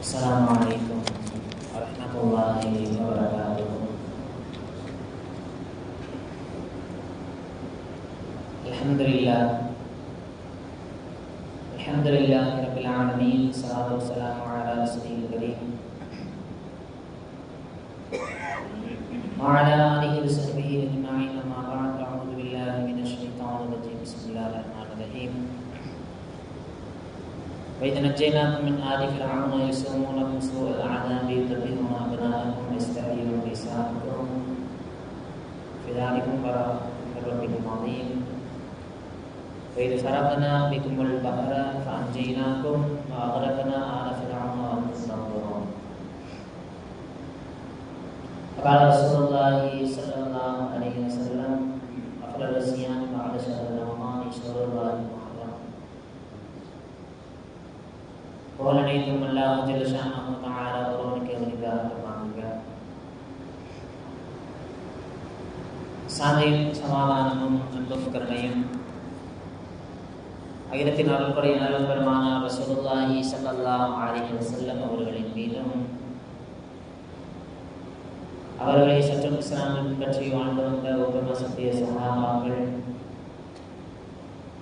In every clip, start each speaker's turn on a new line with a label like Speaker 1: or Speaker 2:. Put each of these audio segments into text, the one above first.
Speaker 1: Assalamualaikum warahmatullahi wabarakatuh. Alhamdulillah rabbil alamin. Salatu wassalamu ala rasulil karim wa ala alihi wa sahbihi ajma'in. Amma ba'd. A'udzu billahi minasy syaithanir rajim. Bismillahirrahmanirrahim. وَإِذْ نَجَّيْنَاكُمْ مِنْ آلِ فِرْعَوْنَ يَسُومُونَكُمْ سُوءَ الْعَذَابِ يُذَبِّحُونَ أَبْنَاءَكُمْ وَيَسْتَحْيُونَ نِسَاءَكُمْ فِي ذَلِكُمْ بَرَاءَةٌ مِنْ رَبِّكُمْ عَظِيمٌ وَإِذْ فَرَقْنَا بِكُمُ الْبَحْرَ فَأَنْجَيْنَاكُمْ وَأَغْرَقْنَا آلَ فِرْعَوْنَ وَأَنْتُمْ تَنظُرُونَ. قال رسول الله صلى الله عليه وسلم أفضل الصيام بعد شهر رمضان شهر الله المحرم. புகழனைத்தும் அல்லாஹ் ஜல்ல ஷானஹு தஆலா ஒருவனுக்கு உரித்தாகுக. சாந்தியும் சமாதானமும் அன்பும் கருணையும் அகிலத்தின் அருள்கொடை நலம் பெருமான ரசூலுல்லாஹி ஸல்லல்லாஹு அலைஹி வஸல்லம் அவர்களின் மீதும் அவர்களை சற்றும் இஸ்லாமில் பற்றி வாழ்ந்து வந்த உத்தம சத்திய சஹாபாக்கள்,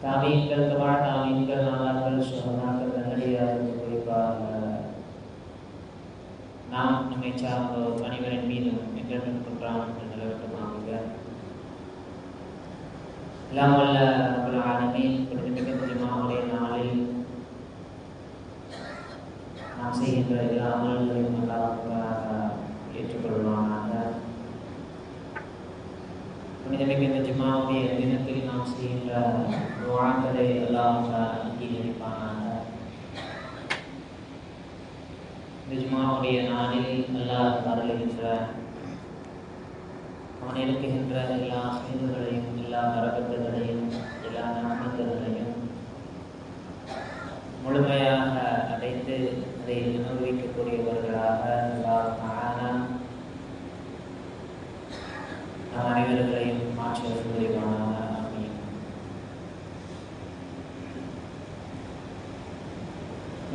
Speaker 1: தாபீன்கள், தபா தாபீன்கள், நாதாக்கள், ஷுஹதாக்கள், நல்லடியார்கள், குறிப்பாக நாம் நம்மை சார்ந்தோர் அனைவரின் மீதும் என்றென்றும் குன்றாம் என்று நிலவட்டுமாகுக. எல்லாம் வல்ல ரப்பல் ஆலமீன் புனிதமிக்க ஜும்ஆவுடைய நாளில் நாம் செய்கின்ற எல்லா அமல்களையும் அல்லாஹ் ஏற்றுக்கொள்வானாக. புனிதமிக்க இந்த ஜும்ஆவுடைய தினத்தில் நாம் செய்கின்ற துஆக்களை அல்லாஹ் அங்கீகரிப்பானாக. இந்த ஜும்ஆவுடைய நாளில் அல்லாஹ் அருளுகின்ற அவன் இருக்குகின்ற எல்லா ஹைர்களையும், எல்லா பரக்கத்துகளையும், எல்லா நன்மைகளையும் முழுமையாக அடைந்து அதை அனுபவிக்கக்கூடியவர்களாக அல்லாஹ் தஆலா நம் அனைவர்களையும் மாற்றி புரிவானாக. ஆமீன்.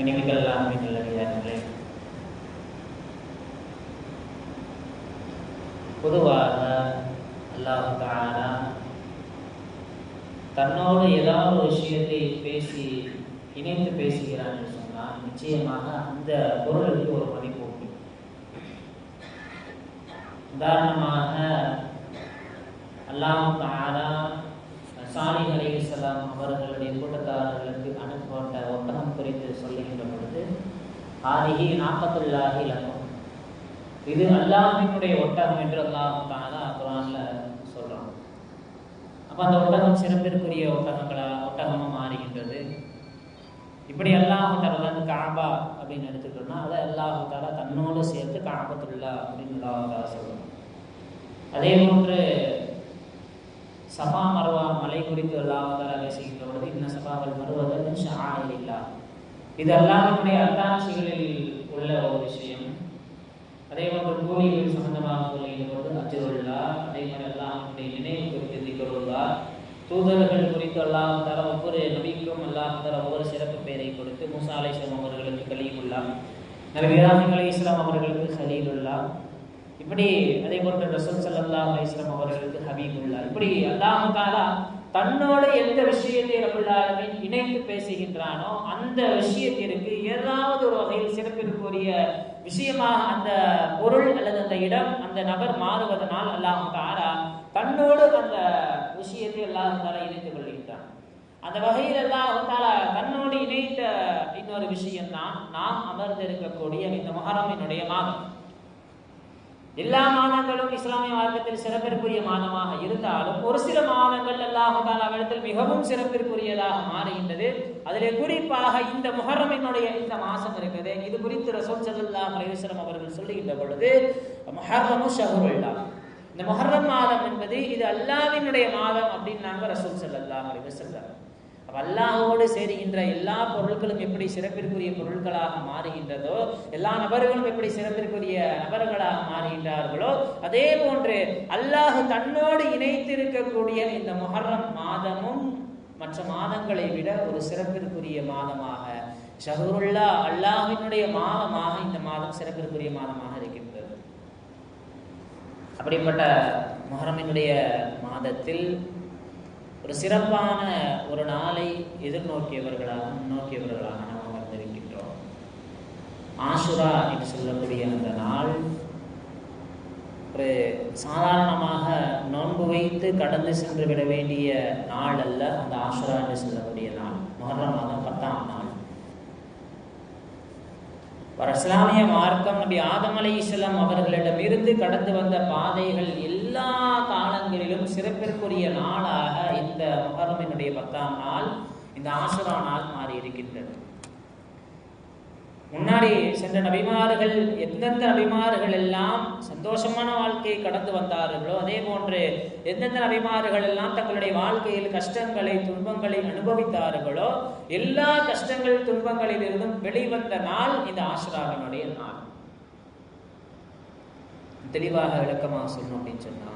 Speaker 1: இனிமிக்க அல்லாஹ்வின் நல்லடியார்களே, பொதுவாக அல்லாஹ் தஆலா தன்னோடு ஏதாவது ஒரு விஷயத்தை பேசி இணைத்து பேசுகிறான் என்று சொன்னால் நிச்சயமாக அந்த பொருளுக்கு ஒரு மதிப்பு உண்டு. உதாரணமாக அல்லாஹ் தஆலா சாலிஹ் அலைஹிஸ்ஸலாம் அவர்களுடைய கூட்டத்தார்களுக்கு அனுப்பப்பட்ட ஒட்டகம் குறித்து சொல்லுகின்ற பொழுது ஆதிஹி நாக்கத்துல்லாஹி லக்கும், இது அல்லாஹ்வினுடைய ஒட்டகம் என்று அல்லாஹ் தஆலா குர்ஆன்ல சொல்றான். அப்ப அந்த ஒட்டகம் சிறப்பிற்குரிய ஒட்டகமா மாறுகின்றது. இப்படி அல்லாஹ் தஆலா காபா அப்படின்னு எடுத்துக்கிட்டோம்னா அதை அல்லாஹ் தஆலா தன்னோடு சேர்த்து காபத்துல்லா அப்படின்னு அல்லாஹ் தஆலா சொல்றான். அதே போன்று சஃபா மர்வா மலை குறித்து அல்லாஹ் தஆலா பேசுகின்ற பொழுது இன்ன சஃபா வல் மர்வத மின் ஷஆயிரில்லாஹ், இது அல்லாஹ்வுடைய அத்தாட்சிகளில் உள்ள ஒரு விஷயம். அதே போன்று கூலிகள் சம்பந்தமாக சொல்லுகின்ற பொழுது அஜ்ருல்லா, அதே மாதிரி அல்லாஹ்வுடைய நினைவு குறித்து திக்ருல்லா, தூதர்கள் குறித்து அல்லாஹ் தஆலா ஒவ்வொரு நபிக்கும் அல்லாஹ் தஆலா ஒவ்வொரு சிறப்பு பெயரை கொடுத்து மூசா அலைஹிஸ்ஸலாம் அவர்களுக்கு கலீமுல்லா, நபி இப்ராஹீம் அலைஹிஸ்ஸலாம் அவர்களுக்கு கலீலுல்லா, இப்படி அதே போன்று ரசூல் ஸல்லல்லாஹு அலைஹி வஸல்லம் அவர்களுக்கு ஹபீபுல்லா, இப்படி அல்லாஹ் தஆலா தன்னோட எந்த விஷயத்தை ரப்பல் ஆலமீன் இணைத்து பேசுகின்றானோ அந்த விஷயத்திற்கு ஏதாவது ஒரு வகையில் சிறப்பிற்குரிய விஷயமாக அந்த பொருள் அல்லது அந்த இடம் அந்த நபர் மாறுவதனால் அல்லாஹ் தஆலா தன்னோடு அந்த விஷயத்தை அல்லாஹ் தஆலா இணைத்துக் கொள்கின்றான். அந்த வகையில் அல்லாஹ் தஆலா தன்னோடு இணைத்த இன்னொரு விஷயம்தான் நாம் அமர்ந்திருக்கக்கூடிய இந்த முஹர்ரமினுடைய மாதம். எல்லா மாதங்களும் இஸ்லாமிய மார்க்கத்தில் சிறப்பிற்குரிய மாதமாக இருந்தாலும் ஒரு சில மாதங்கள் அல்லாஹ் தஆலாவிடத்தில் மிகவும் சிறப்பிற்குரியதாக மாறுகின்றது. அதிலே குறிப்பாக இந்த முஹர்ரமினுடைய இந்த மாதம் இருக்குது. இது குறித்து ரசூல் ஸல்லல்லாஹு அலைஹி வஸல்லம் அவர்கள் சொல்லுகின்ற பொழுது முஹர்ரமு ஷஹ்ருல்லாஹ், இந்த முஹர்ரம் மாதம் என்பது இது அல்லாஹ்வினுடைய மாதம் அப்படின்னாங்க ரசூல் ஸல்லல்லாஹு அலைஹி வஸல்லம். அல்லாஹ்வோடு சேருகின்ற எல்லா பொருட்களும் எப்படி சிறப்பிற்குரிய பொருட்களாக மாறுகின்றதோ, எல்லா நபர்களும் எப்படி சிறப்பிற்குரிய நபர்களாக மாறுகின்றார்களோ, அதே போன்று அல்லாஹ் தன்னோடு இணைத்திருக்கக்கூடிய இந்த முஹர்ரம் மாதமும் மற்ற மாதங்களை விட ஒரு சிறப்பிற்குரிய மாதமாக ஷஹருல்லா, அல்லாஹ்வினுடைய மாதமாக இந்த மாதம் சிறப்பிற்குரிய மாதமாக இருக்கின்றது. அப்படிப்பட்ட முஹர்ரமினுடைய மாதத்தில் ஒரு சிறப்பான ஒரு நாளை எதிர்நோக்கியவர்களாக முன்னோக்கியவர்களாக நாம் அமர்ந்திருக்கின்றோம். ஆஷுரா என்று சொல்லக்கூடிய அந்த நாள் ஒரு சாதாரணமாக நோன்பு வைத்து கடந்து சென்று விட வேண்டிய நாள் அல்ல. அந்த ஆஷுரா என்று சொல்லக்கூடிய நாள் முஹர்ரம் மாதம் 10ஆம் நாள். இஸ்லாமிய மார்க்கம் நபி ஆதம் அலைஹிஸ்ஸலாம் அவர்களிடமிருந்து கடந்து வந்த பாதைகள் எல்லா காலங்களிலும் சிறப்பிற்குரிய நாளாக இந்த முஹர்ரமினுடைய 10ஆம் நாள், இந்த ஆஷுரா நாள் மாறி இருக்கின்றது. முன்னாடி சென்ற நபிமார்கள் எந்தெந்த நபிமார்கள் எல்லாம் சந்தோஷமான வாழ்க்கையை கடந்து வந்தார்களோ, அதே போன்று எந்தெந்த நபிமார்கள் எல்லாம் தங்களுடைய வாழ்க்கையில் கஷ்டங்களை துன்பங்களை அனுபவித்தார்களோ, எல்லா கஷ்டங்கள் துன்பங்களில் இருந்தும் வெளிவந்த நாள் இந்த ஆஷுராவினுடைய நாள். தெளிவாக விளக்கமாக சொல்லணும் அப்படின்னு சொன்னா,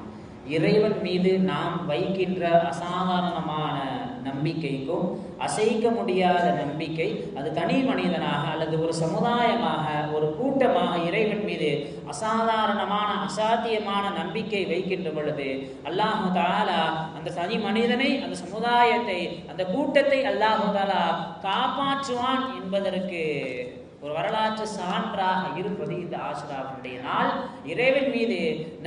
Speaker 1: இறைவன் மீது நாம் வைக்கின்ற அசாதாரணமான நம்பிக்கைக்கும் அசைக்க முடியாத நம்பிக்கை, அது தனி மனிதனாக அல்லது ஒரு சமுதாயமாக ஒரு கூட்டமாக இறைவன் மீது அசாதாரணமான அசாத்தியமான நம்பிக்கை வைக்கின்ற பொழுது அல்லாஹு தஆலா அந்த தனி மனிதனை, அந்த சமுதாயத்தை, அந்த கூட்டத்தை அல்லாஹு தஆலா காப்பாற்றுவான் என்பதற்கு ஒரு வரலாற்று சான்றாக இருப்பது இந்த ஆஷுராவுடைய நாள். இறைவன் மீது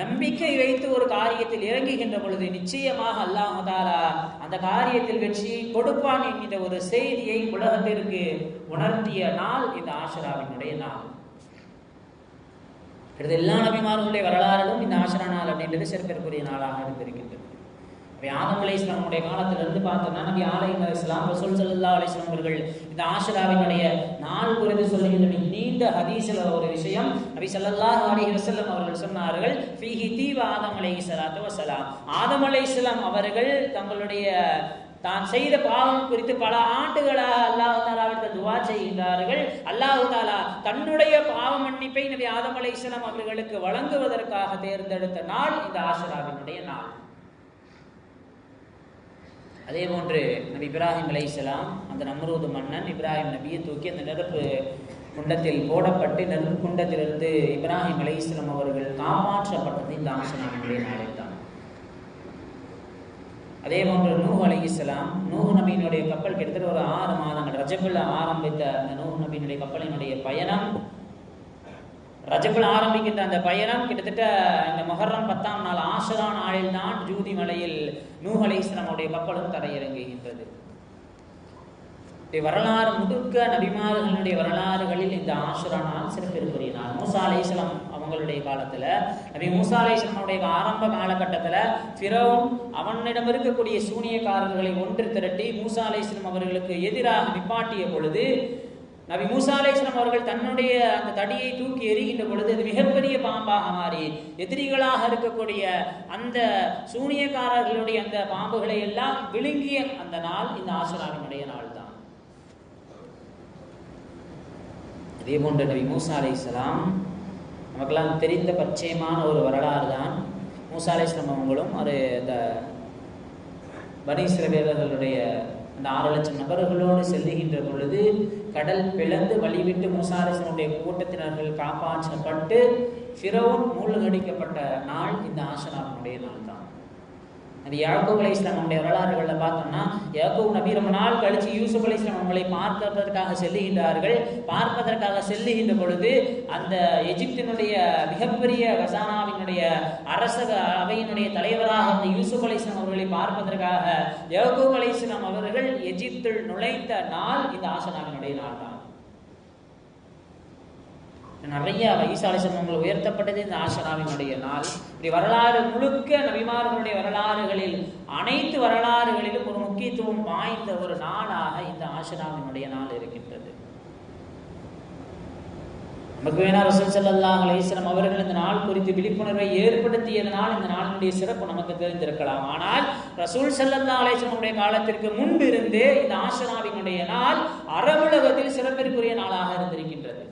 Speaker 1: நம்பிக்கை வைத்து ஒரு காரியத்தில் இறங்குகின்ற பொழுது நிச்சயமாக அல்லாஹ் தஆலா அந்த காரியத்தில் வெற்றி கொடுப்பான் என்கின்ற ஒரு செய்தியை உலகத்திற்கு உணர்த்திய நாள் இந்த ஆஷுராவினுடைய நாள். எல்லா நபிமார்களுடைய வரலாறுகளும் இந்த ஆஷுரா நாள் அப்படின்றது சிறப்பிற்குரிய நாளாக இருந்திருக்கின்றது. ஆதம் அலைஹிஸ்ஸலாமுடைய காலத்திலிருந்து பார்த்தோம்னா நபி ஆலைஹி வஸல்லம் ரசூல் ஸல்லல்லாஹு அலைஹி வஸல்லம் அவர்கள் இந்த ஆஷுராவினுடைய நாள் குறித்து சொல்லுகின்ற நீண்ட ஹதீஸ்ல ஒரு விஷயம் நபி ஸல்லல்லாஹு அலைஹி வஸல்லம் அவர்கள் சொன்னார்கள், ஃபீஹி தீவ ஆதம் அலைஹிஸ்ஸலாத்து வஸலாம். ஆதம் அலைஹிஸ்ஸலாம் அவர்கள் தங்களுடைய தான் செய்த பாவம் குறித்து பல ஆண்டுகளாக அல்லாஹ் தஆலாவிற்கு துஆ செய்கின்றார்கள். அல்லாஹ் தஆலா தன்னுடைய பாவ மன்னிப்பை நபி ஆதம் அலைஹிஸ்ஸலாம் அவர்களுக்கு வழங்குவதற்காக தேர்ந்தெடுத்த நாள் இந்த ஆஷுராவினுடைய நாள். அதே போன்று நபி இப்ராஹிம் அலைஹிஸ்ஸலாம், அந்த நம்ரூத் மன்னன் இப்ராஹிம் நபியை தூக்கி அந்த நெருப்பு குண்டத்தில் போடப்பட்டு நெருப்பு குண்டத்திலிருந்து இப்ராஹிம் அலைஹிஸ்ஸலாம் அவர்கள் காப்பாற்றப்பட்டது இந்த ஆஷுராவினுடைய நாளில் தான். அதே போன்று நூஹ் அலைஹிஸ்ஸலாம், நூஹ் நபியினுடைய கப்பல் கிட்டத்தட்ட ஒரு 6 மாதங்கள் ரஜபுல் ஆரம்பித்த அந்த நூஹ் நபியினுடைய கப்பலினுடைய பயணம், ரஜபுல் ஆரம்பிக்கின்ற அந்த பயணம் கிட்டத்தட்ட இந்த முஹர்ரம் 10ஆம் நாள் ஆஷுரா நாளில் தான் ஜூதி மலையில் நூஹ் அலைஹிஸ்ஸலாமுடைய கப்பலும் தரையிறங்குகின்றது. வரலாறு முழுக்க நபிமார்களுடைய வரலாறுகளில் இந்த ஆஷுரா நாள் சிறப்பிற்குரிய நாள். மூசா அலைஹிஸ்ஸலாம் அவங்களுடைய காலத்துல, நபி மூசா அலைஹிஸ்ஸலாமுடைய ஆரம்ப காலகட்டத்துல ஃபிரௌன் அவனிடம் இருக்கக்கூடிய சூனியக்காரர்களை ஒன்று திரட்டி மூசா அலைஹிஸ்ஸலாம் அவர்களுக்கு எதிராக நிப்பாட்டிய பொழுது நபி மூசா அலைஹிஸ்ஸலாம் அவர்கள் தன்னுடைய அந்த தடியை தூக்கி எறிகின்ற பொழுது அது மிகப்பெரிய பாம்பாக மாறி எதிரிகளாக இருக்கக்கூடிய அந்த சூனியக்காரர்களுடைய அந்த பாம்புகளை எல்லாம் விழுங்கிய அந்த நாள் இந்த ஆஷுராவினுடைய நாள் தான். அதே போன்ற நபி மூசா அலைஹிஸ்ஸலாம் நமக்கெல்லாம் தெரிந்த பச்சையமான ஒரு வரலாறு தான். மூசா அலைஹிஸ்ஸலாம் அவங்களும் ஒரு இந்த பனி இஸ்ரவேலர்களுடைய அந்த 6 லட்சம் நபர்களோடு செல்லுகின்ற பொழுது கடல் பிளந்து வழிவிட்டு மூசா அலைஹிஸ்ஸலாமுடைய கூட்டத்தினர்கள் காப்பாற்றப்பட்டு ஃபிரௌன் மூழ்கடிக்கப்பட்ட நாள் இந்த ஆஷுராவினுடைய நாள் தான். அது யாக்கூப் அலைஹிஸ்ஸலாமுடைய வரலாறுகளில் பார்த்தோம்னா, யாக்கூப் நபி ரொம்ப நாள் கழிச்சு யூசுப் அலைஹிஸ்ஸலாம் அவங்களை பார்ப்பதற்காக செல்லுகின்றார்கள். பார்ப்பதற்காக செல்லுகின்ற பொழுது அந்த எகிப்தினுடைய மிகப்பெரிய கசானாவினுடைய அரச அவையினுடைய தலைவராக அந்த யூசுப் அலைஹிஸ்ஸலாம் அவர்களை பார்ப்பதற்காக யாக்கூப் அலைஹிஸ்ஸலாம் அவர்கள் எகிப்தில் நுழைந்த நாள் இந்த ஆஷுராவினுடைய நாள் தான். நிறைய ஈசா அலைஹிஸ்ஸலாம் அவர்கள் உயர்த்தப்பட்டது இந்த ஆஷுராவினுடைய நாள். இப்படி வரலாறு முழுக்க நபிமார்களுடைய வரலாறுகளில் அனைத்து வரலாறுகளிலும் ஒரு முக்கியத்துவம் வாய்ந்த ஒரு நாளாக இந்த ஆஷுராவினுடைய நாள் இருக்கின்றது. நமக்கு வேணா ரசூல் ஸல்லல்லாஹு அலைஹி வஸல்லம் அவர்கள் இந்த நாள் குறித்து விழிப்புணர்வை ஏற்படுத்தியதனால் இந்த நாளினுடைய சிறப்பு நமக்கு தெரிந்திருக்கலாம். ஆனால் ரசூல் ஸல்லல்லாஹு அலைஹி வஸல்லம் காலத்திற்கு முன்பு இருந்தே இந்த ஆஷுராவினுடைய நாள் அரபுலகத்தில் சிறப்பிற்குரிய நாளாக இருந்திருக்கின்றது.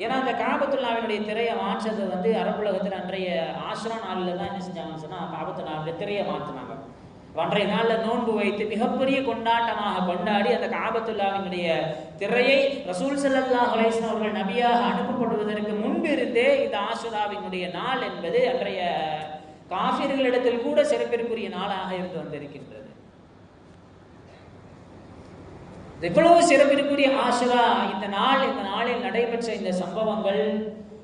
Speaker 1: ஏன்னா அந்த காபத்துல்லாவினுடைய திரையை மாற்றது அரபுலகத்தில் அன்றைய ஆஷுரா நாளில் தான் என்ன செஞ்சாங்கன்னு சொன்னால் காபத்துல்லாவுடைய திரையை மாற்றினாங்க. அன்றைய நாளில் நோன்பு வைத்து மிகப்பெரிய கொண்டாட்டமாக கொண்டாடி அந்த காபத்துல்லாவினுடைய திரையை ரசூல் ஸல்லல்லாஹு அலைஹி வஸல்லம் அவர்கள் நபியாக அனுப்பப்படுவதற்கு முன்பிருந்தே இந்த ஆஷுராவினுடைய நாள் என்பது அன்றைய காஃபிர்களிடத்தில் கூட சிறப்பிற்குரிய நாளாக இருந்து வந்திருக்கின்றது. எவ்வளவு சிறப்பிற்குரிய ஆஷுரா இந்த நாளில் நடைபெற்ற இந்த சம்பவங்கள்,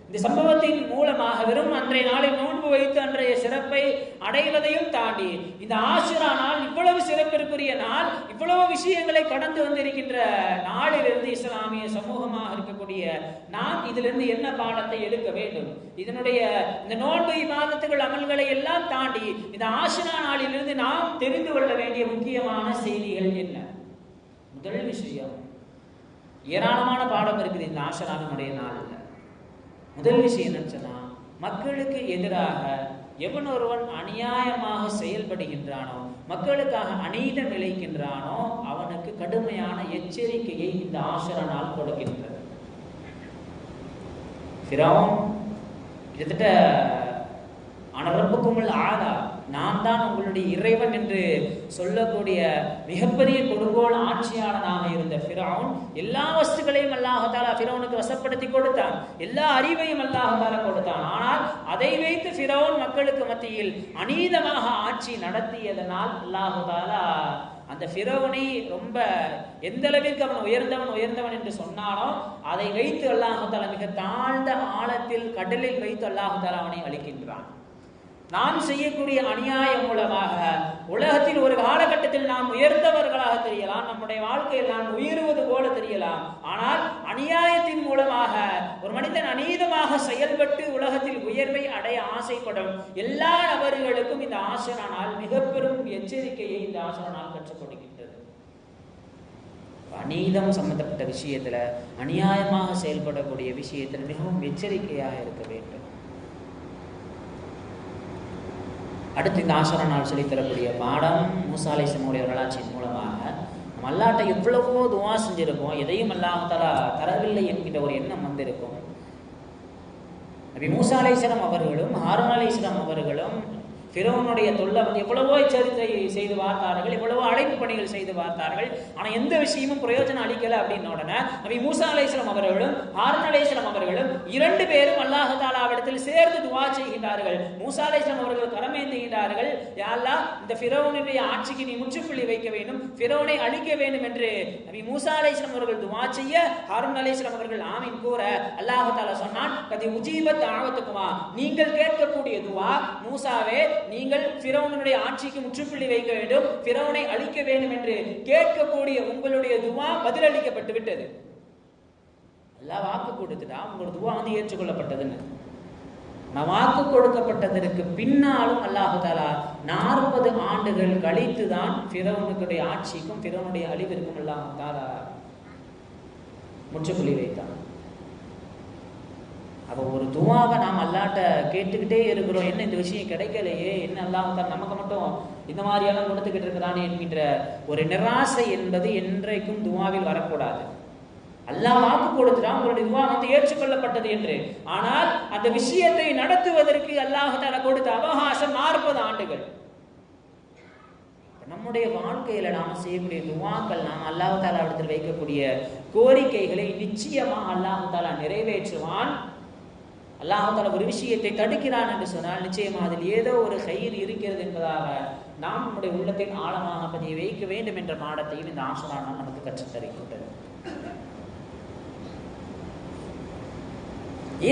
Speaker 1: இந்த சம்பவத்தின் மூலமாக வெறும் அன்றைய நாளில் நோன்பு வைத்து அன்றைய சிறப்பை அடைவதையும் தாண்டி இந்த ஆஷுரா நாள் இவ்வளவு சிறப்பிற்குரிய நாள், இவ்வளவு விஷயங்களை கடந்து வந்திருக்கின்ற நாளிலிருந்து இஸ்லாமிய சமூகமாக இருக்கக்கூடிய நாம் இதிலிருந்து என்ன பாடத்தை எடுக்க வேண்டும்? இந்த நோன்பு இபாதத்துகள் அமல்களை எல்லாம் தாண்டி இந்த ஆஷுரா நாளிலிருந்து நாம் தெரிந்து கொள்ள வேண்டிய முக்கியமான செய்திகள் என்ன? முதல் விஷயம், ஏராளமான பாடம் இருக்குது இந்த ஆஷுராவினுடைய நாளில். முதல் விஷயம் என்னன்னா, மக்களுக்கு எதிராக எவன் ஒருவன் அநியாயமாக செயல்படுகின்றானோ, மக்களுக்காக அநீதம் இழைக்கின்றானோ, அவனுக்கு கடுமையான எச்சரிக்கையை இந்த ஆஷுரா நாள் கொடுக்கின்றது. ஃபிரௌன் கிட்டத்தட்ட அனரப்புக்குமுல் ஆலா, நான் தான் உங்களுடைய இறைவன் என்று சொல்லக்கூடிய மிகப்பெரிய கொடுங்கோல் ஆட்சியாளனாக இருந்த ஃபிரௌன் எல்லா வஸ்துக்களையும் அல்லாஹ் தஆலா ஃபிரௌனுக்கு வசப்படுத்தி கொடுத்தான், எல்லா அறிவையும் அல்லாஹ் தஆலா கொடுத்தான். ஆனால் அதை வைத்து ஃபிரௌன் மக்களுக்கு மத்தியில் அநீதமாக ஆட்சி நடத்தியதனால் அல்லாஹ் தஆலா அந்த ஃபிரௌனை ரொம்ப எந்த அளவிற்கு அவன் உயர்ந்தவன் என்று சொன்னானோ அதை வைத்து அல்லாஹ் தஆலா மிக தாழ்ந்த ஆழத்தில் கடலில் வைத்து அல்லாஹ் தஆலா அவனை அழிக்கின்றான். நாம் செய்யக்கூடிய அநியாயம் மூலமாக உலகத்தில் ஒரு காலகட்டத்தில் நாம் உயர்ந்தவர்களாக தெரியலாம், நம்முடைய வாழ்க்கையில் நாம் உயருவது போல தெரியலாம். ஆனால் அநியாயத்தின் மூலமாக ஒரு மனிதன் அநீதமாக செயல்பட்டு உலகத்தில் உயர்வை அடைய ஆசைப்படும் எல்லா நபர்களுக்கும் இந்த ஆஷுரா நாள் மிக பெரும் எச்சரிக்கையை இந்த ஆஷுரா நாள் கற்றுக் கொடுக்கின்றது. அநீதம் சம்பந்தப்பட்ட விஷயத்துல, அநியாயமாக செயல்படக்கூடிய விஷயத்தில் மிகவும் எச்சரிக்கையாக இருக்க வேண்டும். அடுத்து இந்த ஆஷுரா நாள் சொல்லித்தரக்கூடிய பாடம், மூசா அலைஹிஸ்ஸலாமுடைய வரலாற்றின் மூலமாக நம்ம அல்லாஹ்ட்ட எவ்வளவோ துஆ செஞ்சிருக்கோம், எதையும் அல்லாஹ் தஆலா தரவில்லை என்கிற ஒரு எண்ணம் வந்திருக்கும். நபி மூசா அலைஹிஸ்ஸலாம் அவர்களும் ஹாரூன் அலைஹிஸ்ஸலாம் அவர்களும் ஃபிரௌனுடைய தொல்லை எவ்வளவோ எச்சரிக்கை செய்து பார்த்தார்கள், எவ்வளவோ அழைப்பு பணிகள் செய்து பார்த்தார்கள். ஆனால் எந்த விஷயமும் பிரயோஜனம் அளிக்கல அப்படின்னு உடனே நபி மூசா அலைஹிஸ்ஸலாம் அவர்களும் ஹாரூன் அலைஹிஸ்ஸலாம் அவர்களும் 2 பேரும் அல்லாஹ் தஆலாவிடத்தில் சேர்ந்து துஆ செய்கின்றார்கள். மூசா அலைஹிஸ்ஸலாம் அவர்கள் கரமேந்துகின்றார்கள், யா அல்லாஹ் இந்த ஃபிரௌனுடைய ஆட்சிக்கு நீ முற்றுப்புள்ளி வைக்க வேண்டும், ஃபிரௌனை அழிக்க வேண்டும் என்று நபி மூசா அலைஹிஸ்ஸலாம் அவர்கள் துஆ செய்ய, ஹாரூன் அலைஹிஸ்ஸலாம் அவர்கள் ஆமீன் கூற, அல்லாஹ் தஆலா சொன்னான், கதி உஜீபத் தஅவத்துக்குமா, நீங்கள் கேட்கக்கூடிய துஆ மூசாவே, நீங்கள் ஃபிரௌனுடைய ஆட்சிக்கு முற்றுப்புள்ளி வைக்க வேண்டும், ஃபிரௌனை அழிக்க வேண்டும் என்று கேட்கக்கூடிய உங்களுடைய துஆ பதிலளிக்கப்பட்டு விட்டது. அல்லாஹ் வாக்கு கொடுத்துட்டா உங்களோட துஆ ஏற்றுக்கொள்ளப்பட்டதுன்னு. நான் வாக்கு கொடுக்கப்பட்டதற்கு பின்னாலும் அல்லாஹ் தஆலா 40 ஆண்டுகள் கழித்து தான் ஃபிரௌனுடைய ஆட்சிக்கும் ஃபிரௌனுடைய அழிவிற்கும் அல்லாஹ் தஆலா முற்றுப்புள்ளி வைத்தான். அப்போ ஒரு துஆவை நாம் அல்லாஹ்ட்ட கேட்டுக்கிட்டே இருக்கிறோம், என்ன இந்த விஷயம் கிடைக்கலையே, என்ன அல்லாஹ் தஆலா நமக்கு மட்டும் இந்த மாதிரியெல்லாம் கொடுத்துக்கிட்டு இருக்கிறானே என்கின்ற ஒரு நிராசை என்பது என்றைக்கும் துஆவில் வரக்கூடாது. அல்லாஹ் வாக்கு கொடுத்துட்டான், உங்களுடைய துஆ ஏற்றுக்கொள்ளப்பட்டது என்று. ஆனால் அந்த விஷயத்தை நடத்துவதற்கு அல்லாஹ் தஆலா கொடுத்த அவகாசம் 40 ஆண்டுகள். நம்முடைய வாழ்க்கையில நாம செய்யக்கூடிய துஆக்கள், நாம் அல்லாஹ் தஆலா இடத்தில் வைக்கக்கூடிய கோரிக்கைகளை நிச்சயமாக அல்லாஹ் தஆலா நிறைவேற்றுவான். அல்லாஹ் தஆலா ஒரு விஷயத்தை தடுக்கிறான் என்று சொன்னால் நிச்சயமாக அதில் ஏதோ ஒரு கயிறு இருக்கிறது என்பதாக நாம் நம்முடைய உள்ளத்தின் ஆழமாக பதிய வைக்க வேண்டும் என்ற பாடத்தையும் இந்த ஆஷுரா நாள் நமக்கு கற்றுத்தருகின்றது.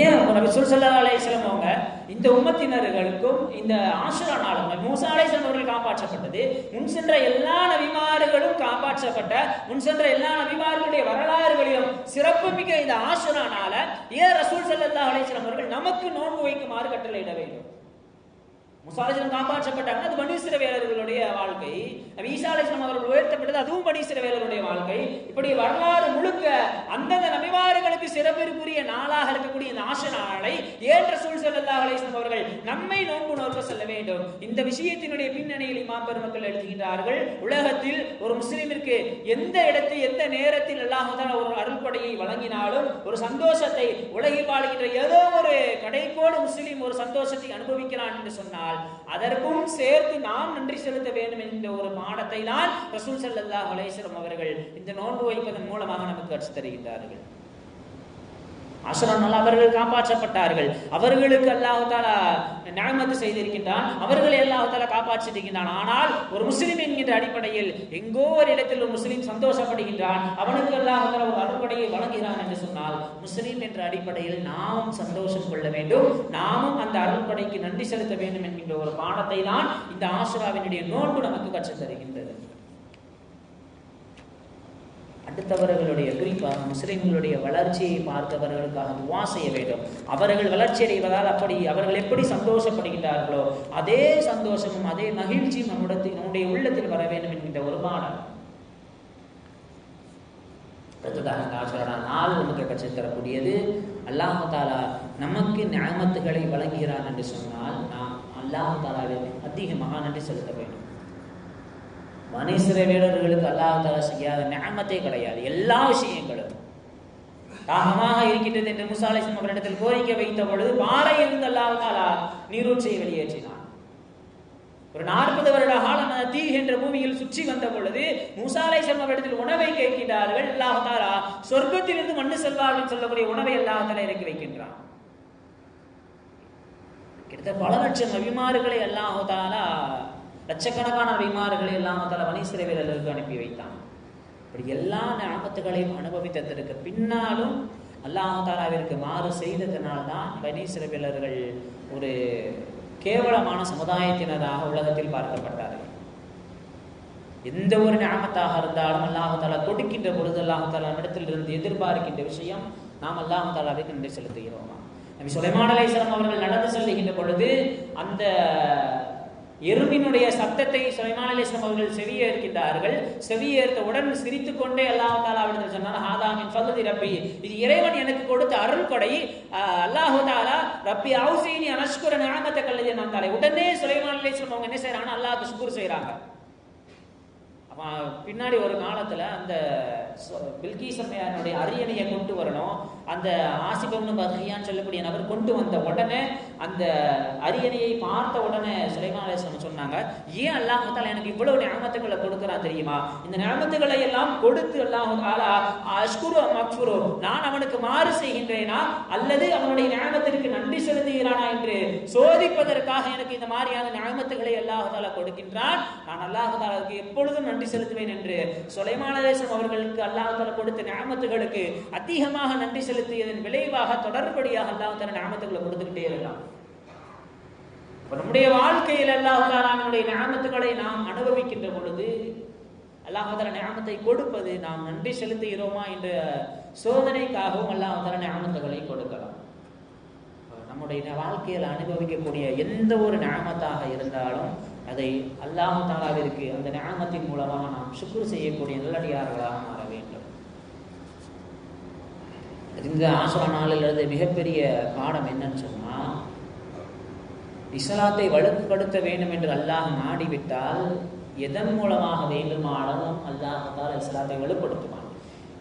Speaker 1: ஏன் நபி ஸல்லல்லாஹு அலைஹி வஸல்லம் அவங்க இந்த உம்மத்தினர்களுக்கும் இந்த ஆஷுரா நாளும் மூசா அலைஹிஸ்ஸலாம் அவர்கள் காப்பாற்றப்பட்டது, முன் சென்ற எல்லா நபிமார்களும் காப்பாற்றப்பட்ட முன் சென்ற எல்லா நபிமார்களுடைய வரலாறுகளிலும் சிறப்பு மிக்க இந்த ஆஷுரா நாளை ஏன் ரசூல் ஸல்லல்லாஹு அலைஹி வஸல்லம் அவர்கள் நமக்கு நோன்பு வைக்குமாறு கட்டளையிட வேண்டும்? மூசா அலைஹிஸ்ஸலாம் காப்பாற்றப்பட்டாங்க, அது பனி இஸ்ரவேலர்களுடைய வாழ்க்கை. நபி ஈசா அலைஹிஸ்ஸலாம் அவர்கள் உயர்த்தப்பட்டது, அதுவும் பனி இஸ்ரவேலர்களுடைய வாழ்க்கை. இப்படி வரலாறு முழுக்க அந்தந்த நபிமார்களுக்கு சிறப்பிற்குரிய நாளாக இருக்கக்கூடிய இந்த ஆஷுரா நாளை ஏன் ரசூல் ஸல்லல்லாஹு அலைஹி வஸல்லம் அவர்கள் நம்மை நோன்பு நோக்க சொல்ல வேண்டும்? இந்த விஷயத்தினுடைய பின்னணியில் இமாம் பெருமக்கள் எழுதுகின்றார்கள், உலகத்தில் ஒரு முஸ்லிமிற்கு எந்த இடத்தில் எந்த நேரத்தில் அல்லாஹ் தஆலா ஒரு அருள்படையை வழங்கினாலும், ஒரு சந்தோஷத்தை உலகில் வாழ்கின்ற ஏதோ ஒரு கடைக்கோடு முஸ்லிம் ஒரு சந்தோஷத்தை அனுபவிக்கிறான் என்று சொன்னால் என்றால் அதற்கும் சேர்த்து நாம் நன்றி செலுத்த வேண்டும் என்ற ஒரு பாடத்தை தான் ரசூல் ஸல்லல்லாஹு அலைஹி வஸல்லம் அவர்கள் இந்த நோன்பு வைப்பதன் மூலமாக நமக்கு கற்றுத் தருகின்றார்கள். ஆஷுரா நாள் அவர்கள் காப்பாற்றப்பட்டார்கள். அவர்களுக்கு அல்லாஹ் தஆலா நிஅமத் செய்திருக்கின்றான். அவர்களை அல்லாஹ் தஆலா காப்பாற்றியிருக்கின்றான். ஆனால் ஒரு முஸ்லிம் என்கின்ற அடிப்படையில் எங்கோ ஒரு இடத்தில் ஒரு முஸ்லிம் சந்தோஷப்படுகின்றான், அவனுக்கு அல்லாஹ் தஆலா ஒரு அருள்கொடையை வழங்குகிறான் என்று சொன்னால் முஸ்லிம் என்ற அடிப்படையில் நாமும் சந்தோஷம் கொள்ள வேண்டும், நாமும் அந்த அருள்கொடைக்கு நன்றி செலுத்த வேண்டும் என்கின்ற ஒரு பாடத்தை தான் இந்த ஆஷுராவினுடைய நோன்பு நமக்கு கற்றுத் தருகின்றது. அடுத்தவர்களுடைய, குறிப்பாக முஸ்லிம்களுடைய வளர்ச்சியை பார்த்தவர்களுக்காக துஆ செய்ய வேண்டும். அவர்கள் வளர்ச்சி அடைவதால் அப்படி அவர்கள் எப்படி சந்தோஷப்படுகின்றார்களோ அதே சந்தோஷமும் அதே மகிழ்ச்சியும் நம்முடைய உள்ளத்தில் வர வேண்டும் என்கின்ற ஒரு பாடம். அடுத்ததாக நாள் நமக்கு கற்றுத் தரக்கூடியது, அல்லாஹ் தஆலா நமக்கு நிஅமத்துகளை வழங்குகிறான் என்று சொன்னால் நாம் அல்லாஹ் தஆலாவிற்கு அதிகமாக நன்றி செலுத்த வேண்டும். மனிதர்களுக்கு அல்லாஹ் தஆலா செய்யாத நிஅமத்தே கிடையாது. எல்லா விஷயங்களும் தாகமாக இருக்கின்றது என்று மூசா அலைஹிஸ்ஸலாம் அவரிடத்தில் கோரிக்கை வைத்த பொழுது பாறையிலிருந்து அல்லாஹ் தஆலா நீரூற்றை வெளியேற்றினான். ஒரு 40 வருட காலம் தீ என்ற பூமியில் சுற்றி வந்த பொழுது மூசா அலைஹிஸ்ஸலாம் அவரிடத்தில் உணவை கேட்கின்றார்கள். அல்லாஹ் தஆலா சொர்க்கத்திலிருந்து மண்ணு செல்வார்கள் சொல்லக்கூடிய உணவை அல்லாஹ் தஆலா இறக்கி வைக்கின்றான். கிட்டத்தட்ட பல லட்சம் நபிமார்களை அல்லாஹ் தஆலா, லட்சக்கணக்கான நபிமார்களை அல்லாஹ் தஆலா பனி இஸ்ரவேலர்களுக்கு அனுப்பி வைத்தான். இப்படி எல்லா நிஅமத்துகளையும் அனுபவித்ததற்கு பின்னாலும் அல்லாஹ் தஆலாவிற்கு மாறு செய்ததனால்தான் பனி இஸ்ரவேலர்கள் ஒரு கேவலமான சமுதாயத்தினராக உலகத்தில் பார்க்கப்பட்டார்கள். எந்த ஒரு நிஅமத்தாக இருந்தாலும் அல்லாஹ் தஆலா கொடுக்கின்ற பொழுது அல்லாஹ் தஆலா இடத்திலிருந்து எதிர்பார்க்கின்ற விஷயம் நாம் அல்லாஹ் தஆலாவிற்கு நன்றி செலுத்துகிறோமா. நபி சுலைமான் அலைஹிஸ்ஸலாம் அவர்கள் நடந்து செல்லுகின்ற பொழுது அந்த எறும்பினுடைய சத்தத்தை சுலைமான் அலைஹிஸ்ஸலாம் அவர்கள் செவியேற்கின்றார்கள். செவியேற்றவுடன் சிரித்துக் கொண்டே அல்லாஹ் தஆலாவிடம் சொன்னார், ஹாதா மின் ஃபضل ரப்பி, இது இறைவன் எனக்கு கொடுத்த அருள் கொடை. அல்லாஹ் தஆலா ரப்பி அவுஸினி அன் அஷ்குர நிஅமத்தக அல்லதி அன்அம்த அலைய. உடனே சுலைமான் அலைஹிஸ்ஸலாம் அவங்க என்ன செய்றாங்க, அல்லாஹ்வுக்கு ஷுக்ர் செய்றாங்க. பின்னாடி ஒரு காலத்துல அந்த பில்கீஸ் அம்மையாருடைய அரியணையை கொண்டு வரணும். அந்த ஆசிப் இப்னு பர்கியான்னு சொல்லக்கூடிய நபர் கொண்டு வந்த உடனே அந்த அரியணையை பார்த்த உடனே சுலைமான் அலைஹிஸ்ஸலாம் சொன்னாங்க, ஏன் அல்லாஹ் தஆலா எனக்கு இவ்வளவு நிஅமத்துகளை கொடுக்கிறான் தெரியுமா? இந்த நிஅமத்துகளை எல்லாம் கொடுத்து அல்லாஹ் தஆலா அஷ்குரு மக்ஃபுரு, நான் அவனுக்கு மாறு செய்கின்றேனா அல்லது அவனுடைய நிஅமத்திற்கு நன்றி செலுத்துகிறானா என்று சோதிப்பதற்காக எனக்கு இந்த மாதிரியான நிஅமத்துகளை அல்லாஹ் தஆலா கொடுக்கின்றான். நான் அல்லாஹ் தஆலாவுக்கு எப்பொழுதும் நன்றி செலுத்துவேன் என்று சுலைமான் அலைஹிஸ்ஸலாம் அவர்களுக்கு அல்லாஹ் தஆலா கொடுத்த நிஅமத்துகளுக்கு அதிகமாக நன்றி செலுத்தியதன் விளைவாக தொடர்படியாக அல்லாஹ் தஆலா நிஅமத்துகளை கொடுத்துக்கிட்டே இருக்கான். நம்முடைய வாழ்க்கையில் அல்லாஹ் தஆலாவுடைய நிஅமத்துகளை நாம் அனுபவிக்கின்ற பொழுது அல்லாஹ் தஆலா நிஅமத்தை கொடுப்பது நாம் நன்றி செலுத்துகிறோமா என்ற சோதனைக்காகவும் அல்லாஹ் தஆலா நிஅமத்துகளை கொடுக்கலாம். நம்முடைய வாழ்க்கையில் அனுபவிக்கக்கூடிய எந்த ஒரு நிஅமத்தாக இருந்தாலும் அதை அல்லாஹ் தஆலாவிற்கு அந்த நிஅமத்தின் மூலமாக நாம் ஷுக்ர் செய்யக்கூடிய நல்லடியார்களாக மாற வேண்டும். இந்த ஆஷுரா நாளிலிருந்து மிகப்பெரிய பாடம் என்னன்னு சொன்னா, இஸ்லாத்தை வலுப்படுத்த வேண்டும் என்று அல்லாஹ் நாடிவிட்டால் எதன் மூலமாக வேண்டுமானாலும் அல்லாஹ் தஆலா இஸ்லாத்தை வலுப்படுத்துவான்.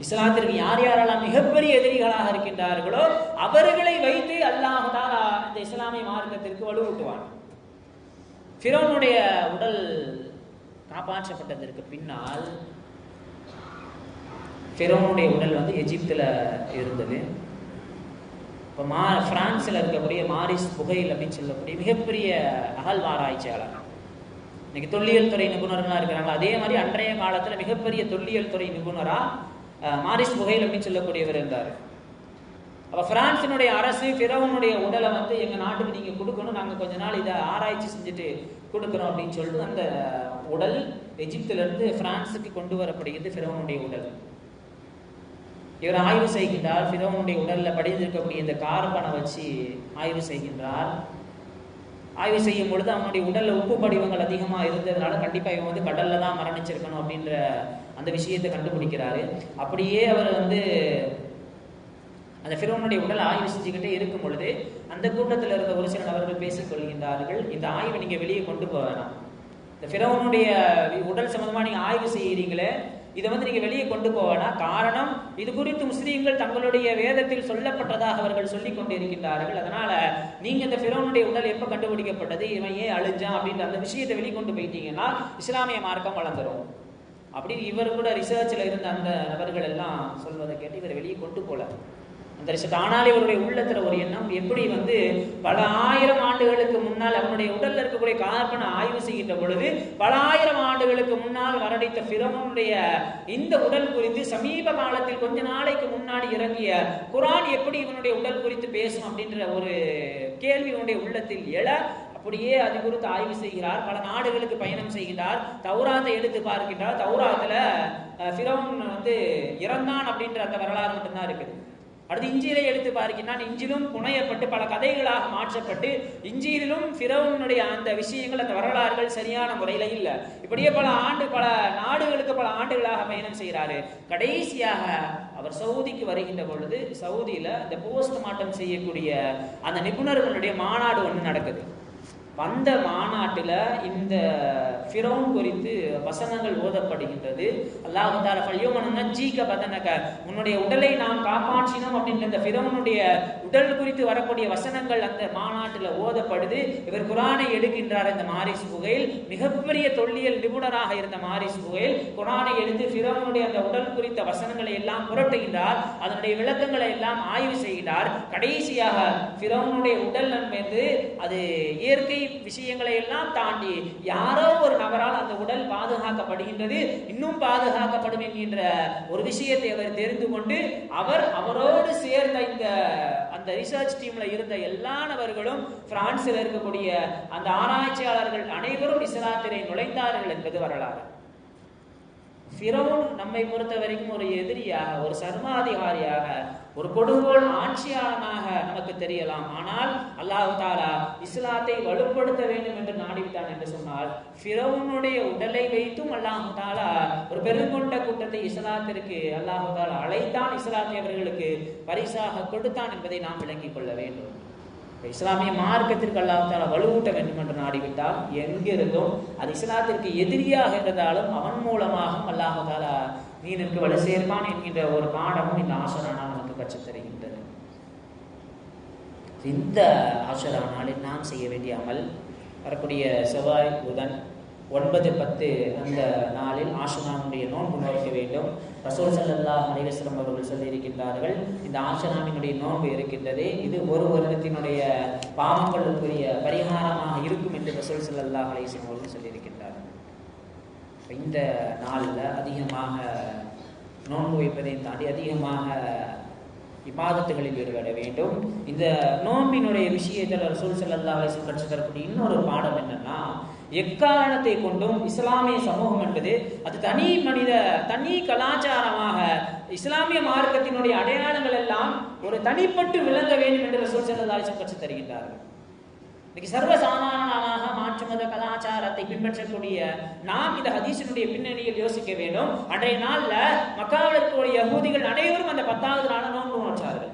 Speaker 1: இஸ்லாத்திற்கு யார் யாரெல்லாம் மிகப்பெரிய எதிரிகளாக இருக்கின்றார்களோ அவர்களை வைத்து அல்லாஹ் தஆலா இந்த இஸ்லாமிய மார்க்கத்திற்கு வலுவூட்டுவான். ஃபிரௌனுடைய உடல் காப்பாற்றப்பட்டதற்கு பின்னால் ஃபிரௌனுடைய உடல் வந்து எகிப்தில் இருந்தது. இப்போ பிரான்ஸில் இருக்கக்கூடிய மாரிஸ் புகைல் அப்படின்னு சொல்லக்கூடிய மிகப்பெரிய அகழ்வாராய்ச்சியாளர், இன்னைக்கு தொல்லியல் துறை நிபுணர்களாக இருக்கிறாங்களா, அதே மாதிரி அன்றைய காலத்தில் மிகப்பெரிய தொல்லியல் துறை நிபுணராக மாரிஸ் புகைல் அப்படின்னு சொல்லக்கூடியவர் இருந்தார். அப்போ பிரான்சினுடைய அரசு ஃபிரௌனுடைய உடலை வந்து எங்கள் நாட்டுக்கு நீங்கள் கொடுக்கணும், நாங்கள் கொஞ்ச நாள் இதை ஆராய்ச்சி செஞ்சுட்டு கொடுக்குறோம் அப்படின்னு சொல்லிட்டு அந்த உடல் எகிப்திலிருந்து பிரான்ஸுக்கு கொண்டு வரப்படுகிறது. ஃபிரௌனுடைய உடல் இவர் ஆய்வு செய்கின்றார். ஃபிரௌனுடைய உடலில் படிந்திருக்கக்கூடிய இந்த கார்பனை வச்சு ஆய்வு செய்கின்றார். ஆய்வு செய்யும் பொழுது அவனுடைய உடலில் உப்பு படிவங்கள் அதிகமாக இருந்ததுனால கண்டிப்பாக இவன் வந்து கடலில் தான் மரணிச்சிருக்கணும் அப்படின்ற அந்த விஷயத்தை கண்டுபிடிக்கிறாரு. அப்படியே அவர் வந்து அந்த ஃபிரௌனுடைய உடல் ஆய்வு செஞ்சுக்கிட்டே இருக்கும் பொழுது அந்த கூட்டத்தில் இருந்த ஒரு சில நபர்கள் பேசிக் கொள்கின்றார்கள், இந்த ஆய்வை நீங்கள் வெளியே கொண்டு போக வேணாம், இந்த ஃபிரௌனுடைய உடல் சம்பந்தமாக நீங்கள் ஆய்வு செய்கிறீங்களே, இதை நீங்க வெளியே கொண்டு போவனா? காரணம், இது குறித்து முஸ்லீம்கள் தங்களுடைய வேதத்தில் சொல்லப்பட்டதாக அவர்கள் சொல்லிக் கொண்டிருக்கின்றார்கள். அதனால நீங்க இந்த ஃபிரௌனுடைய உடல் எப்ப கண்டுபிடிக்கப்பட்டது, இவன் ஏன் அழிஞ்சான் அப்படின்ற அந்த விஷயத்தை வெளிக்கொண்டு போயிட்டீங்கன்னா இஸ்லாமிய மார்க்கம் வளர்ந்துரும் அப்படின்னு இவர் கூட ரிசர்ச்ல இருந்த அந்த நபர்கள் எல்லாம் சொல்வதை கேட்டு இவர் வெளியே கொண்டு போல அந்த ரிசர்ச். ஆனால் இவருடைய உள்ளத்துல ஒரு எண்ணம், எப்படி பல ஆயிரம் ஆண்டுகளுக்கு முன்னால் அவனுடைய உடல்ல இருக்கக்கூடிய கார்பனை ஆய்வு செய்கின்ற பொழுது பல ஆயிரம் ஆண்டுகளுக்கு முன்னால் வரடித்த ஃபிரௌனுடைய இந்த உடல் குறித்து சமீப காலத்தில் கொஞ்ச நாளைக்கு முன்னாடி இறங்கிய குர்ஆன் எப்படி இவனுடைய உடல் குறித்து பேசும் அப்படின்ற ஒரு கேள்வி இவனுடைய உள்ளத்தில் எழ அப்படியே அது குறித்து ஆய்வு செய்கிறார். பல நாடுகளுக்கு பயணம் செய்கிறார். தௌராத்தை எடுத்து பார்க்கின்றார். தௌராத்துல ஃபிரௌன் இறந்தான் அப்படின்ற அந்த வரலாறு மட்டும்தான் இருக்குது. அடுத்து இஞ்சிலை எடுத்து பார்க்கின்றான். இஞ்சிலும் புனையப்பட்டு பல கதைகளாக மாற்றப்பட்டு இஞ்சிலும் ஃபிரௌனுடைய அந்த விஷயங்கள், அந்த வரலாறுகள் சரியான முறையில இல்ல. இப்படியே பல நாடுகளுக்கு பல ஆண்டுகளாக பயணம் செய்கிறாரு. கடைசியாக அவர் சவுதிக்கு வருகின்ற பொழுது சவுதியில இந்த போஸ்ட்மார்ட்டம் செய்யக்கூடிய அந்த நிபுணர்களுடைய மாநாடு ஒன்று நடக்குது. அந்த மாநாட்டில் இந்த ஃபிரௌன் குறித்து வசனங்கள் ஓதப்படுகின்றது. அல்லாஹ் தஆலா ஃபல்யௌம நுனஜ்ஜீக பதனக, உன்னுடைய உடலை நாம் காப்பாற்றினோம் அப்படின்ற இந்த ஃபிரௌனுடைய உடல் குறித்து வரக்கூடிய வசனங்கள் அந்த மாநாட்டில் ஓதப்படுது. இவர் குர்ஆனை எடுக்கின்றார். இந்த மாரிஸ் புகைல் மிகப்பெரிய தொல்லியல் நிபுணராக இருந்த மாரிஸ் புகைல் குர்ஆனை எடுத்து ஃபிரௌனுடைய அந்த உடல் குறித்த வசனங்களை எல்லாம் புரட்டுகின்றார். அதனுடைய விளக்கங்களை எல்லாம் ஆய்வு செய்கிறார். கடைசியாக ஃபிரௌனுடைய உடல் என்பது அது இயற்கை விஷயங்களை எல்லாம் தாண்டி யாரோ ஒரு நபரால் அந்த உடல் பாதுகாக்கப்படுகின்றது, இன்னும் பாதுகாக்கப்படும் என்கின்ற ஒரு விஷயத்தை அவர் தெரிந்து கொண்டு அவரோடு சேர்ந்த அந்த ரிசர்ச் டீம்ல இருந்த எல்லா நபர்களும் பிரான்சில் இருக்கக்கூடிய அந்த ஆராய்ச்சியாளர்கள் அனைவரும் இஸ்லாத்திலே நுழைந்தார்கள் என்பது வரலாறு. ஃபிரௌன் நம்மை பொறுத்த வரைக்கும் ஒரு எதிரியாக, ஒரு சர்வாதிகாரியாக, ஒரு கொடுங்கோல் ஆட்சியாளனாக நமக்கு தெரியலாம். ஆனால் அல்லாஹ் தஆலா இஸ்லாத்தை வலுப்படுத்த வேண்டும் என்று நாடிவிட்டான் என்று சொன்னால் ஃபிரௌனுடைய உடலை வைத்தும் அல்லாஹ் தஆலா ஒரு பெருங்கொண்ட கூட்டத்தை இஸ்லாத்திற்கு அல்லாஹ் தஆலா அழைத்தான், இஸ்லாத்தை அவர்களுக்கு பரிசாக கொடுத்தான் என்பதை நாம் விளங்கிக் கொள்ள வேண்டும். இஸ்லாமிய மார்க்கத்திற்கு அல்லாஹ் தஆலா வலுவூட்ட வேண்டும் என்று நாடிவிட்டால் எங்கிருந்தும் அது இஸ்லாத்திற்கு எதிரியாக இருந்தாலும் அவன் மூலமாகவும் அல்லாஹ் தஆலா நீனுக்கு வலு சேர்ப்பான் என்கின்ற ஒரு பாடமும் இந்த ஆஷரா நமக்கு கற்றுத் தருகின்றது. இந்த ஆஷரா நாளில் நாம் செய்ய வேண்டிய அமல், வரக்கூடிய செவ்வாய் புதன் 9, 10 அந்த நாளில் ஆஷராவுடைய நோன்பு நோக்க வேண்டும். ரசூல் ஸல்லல்லாஹு அலைஹி வஸல்லம் அவர்கள் சொல்லியிருக்கின்றார்கள், இந்த ஆஷராவினுடைய நோன்பு இருக்கின்றதே இது ஒரு வருடத்தினுடைய பாவங்களுக்குரிய பரிகாரமாக இருக்கும் என்று ரசூல் ஸல்லல்லாஹு அலைஹி வஸல்லம் அவர்கள் சொல்லியிருக்கின்றார்கள். இந்த நாளில் அதிகமாக நோன்பு வைப்பதை தாண்டி அதிகமாக இபாதத்துகளில் ஈடுபட வேண்டும். இந்த நோன்பினுடைய விஷயத்தில் ரசூல் ஸல்லல்லாஹு அலைஹி வஸல்லம் கற்றுத் தரக்கூடிய இன்னொரு பாடம் என்னன்னா, எக்காரணத்தை கொண்டும் இஸ்லாமிய சமூகம் என்பது அது தனி கலாச்சாரமாக இஸ்லாமிய மார்க்கத்தினுடைய அடையாளங்கள் எல்லாம் ஒரு தனிப்பட்டு விளங்க வேண்டும் என்று ரசூல் ஸல்லல்லாஹு அலைஹி வஸல்லம் கற்றுத் தருகின்றார்கள். இன்னைக்கு சர்வசாதாரணமாக மாற்று மத கலாச்சாரத்தை பின்பற்றக்கூடிய நாம் இந்த ஹதீஸினுடைய பின்னணியில் யோசிக்க வேண்டும். அன்றைய நாள்ல மக்காவில் இருக்கக்கூடிய யஹூதிகள் அனைவரும் அந்த 10வது நாள் நோன்பு நோற்றார்கள்.